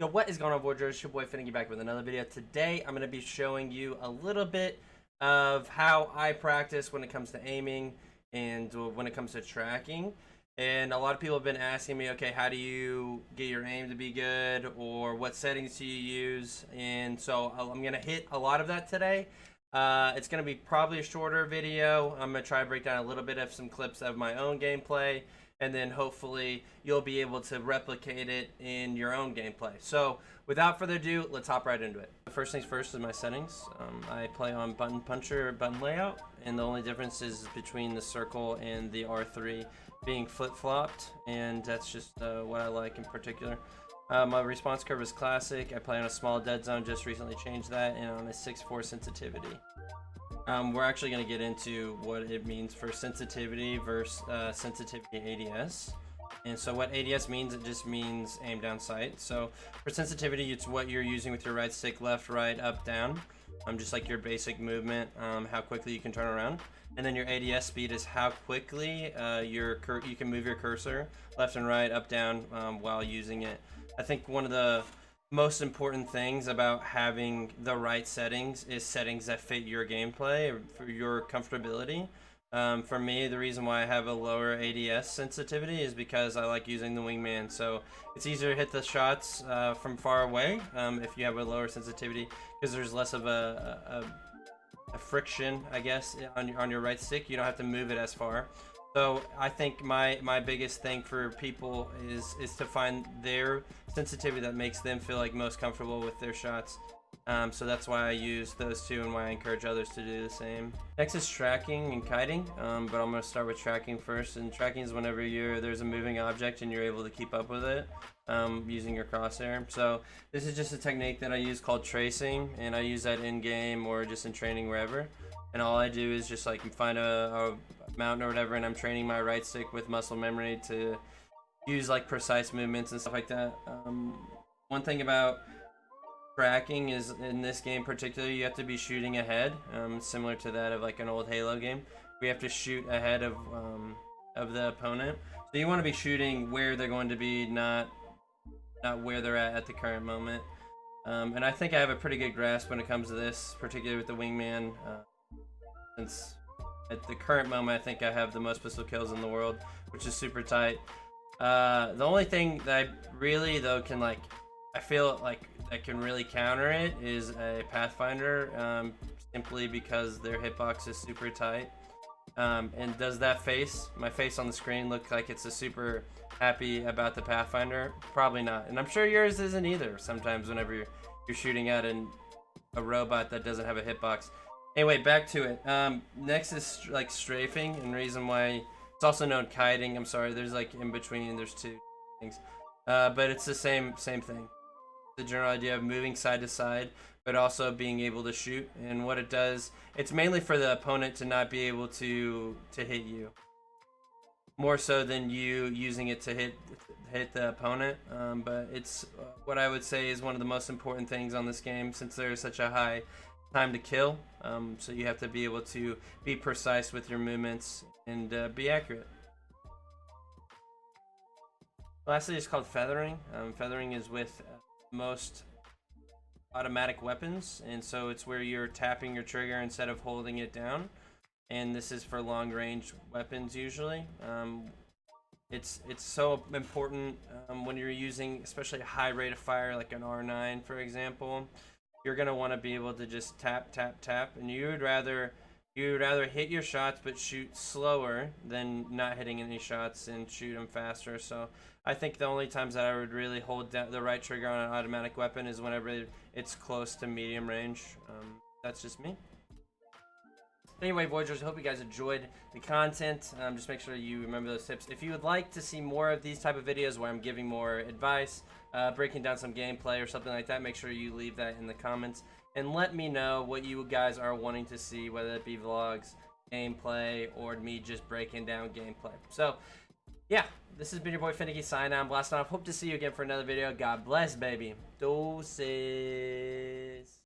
So what is going on, Voyagers? It's your boy Finnegy back with another video. Today I'm going to be showing you a little bit of how I practice when it comes to aiming and when it comes to tracking. And a lot of people have been asking me, okay, how do you get your aim to be good, or what settings do you use? And so I'm going to hit a lot of that today. It's going to be probably a shorter video. I'm going to try to break down a little bit of some clips of my own gameplay, and then hopefully you'll be able to replicate it in your own gameplay. So without further ado, let's hop right into it. First things first is my settings. I play on button puncher button layout, and the only difference is between the circle and the R3 being flip-flopped, and that's just what I like in particular. My response curve is classic. I play on a small dead zone, just recently changed that, and on a 6.4 sensitivity. We're actually going to get into what it means for sensitivity versus sensitivity ADS. And so what ADS means, it just means aim down sight. So for sensitivity, it's what you're using with your right stick, left, right, up, down. Just like your basic movement, how quickly you can turn around. And then your ADS speed is how quickly you can move your cursor left and right, up, down while using it. I think one of the most important things about having the right settings is settings that fit your gameplay for your comfortability. For me, the reason why I have a lower ADS sensitivity is because I like using the wingman. So it's easier to hit the shots from far away if you have a lower sensitivity, because there's less of a friction, I guess, on your right stick. You don't have to move it as far. So I think my biggest thing for people is to find their sensitivity that makes them feel like most comfortable with their shots. So that's why I use those two and why I encourage others to do the same. Next is tracking and kiting, but I'm going to start with tracking first. And tracking is whenever there's a moving object and you're able to keep up with it using your crosshair. So this is just a technique that I use called tracing, and I use that in game or just in training wherever. And all I do is just like find a mountain or whatever, and I'm training my right stick with muscle memory to use like precise movements and stuff like that. One thing about tracking is, in this game particularly, you have to be shooting ahead, similar to that of like an old Halo game. We have to shoot ahead of the opponent, so you want to be shooting where they're going to be, not where they're at the current moment. And I think I have a pretty good grasp when it comes to this, particularly with the wingman, since at the current moment I think I have the most pistol kills in the world, which is super tight. The only thing that I really can I feel like that can really counter it is a Pathfinder, simply because their hitbox is super tight. And does that my face on the screen look like it's a super happy about the Pathfinder? Probably not, and I'm sure yours isn't either. Sometimes whenever you're shooting at a robot that doesn't have a hitbox. Anyway, back to it. Next is like strafing, and reason why it's also known kiting. I'm sorry, there's like in between, there's two things, but it's the same thing. The general idea of moving side to side, but also being able to shoot. And what it does, it's mainly for the opponent to not be able to hit you, more so than you using it to hit the opponent. But it's what I would say is one of the most important things on this game, since there is such a high time to kill. So you have to be able to be precise with your movements and be accurate. Lastly, it's called feathering. Feathering is with most automatic weapons, and so it's where you're tapping your trigger instead of holding it down, and this is for long range weapons usually. It's so important when you're using especially a high rate of fire like an R9 for example. You're gonna want to be able to just tap, and you would rather hit your shots but shoot slower than not hitting any shots and shoot them faster. So I think the only times that I would really hold down the right trigger on an automatic weapon is whenever it's close to medium range. That's just me. Anyway, Voyagers, I hope you guys enjoyed the content. Just make sure you remember those tips. If you would like to see more of these type of videos where I'm giving more advice, breaking down some gameplay or something like that, make sure you leave that in the comments and let me know what you guys are wanting to see, whether it be vlogs, gameplay, or me just breaking down gameplay. So yeah, this has been your boy Finnegy signing out, blasting off. Hope to see you again for another video. God bless, baby. Deuces.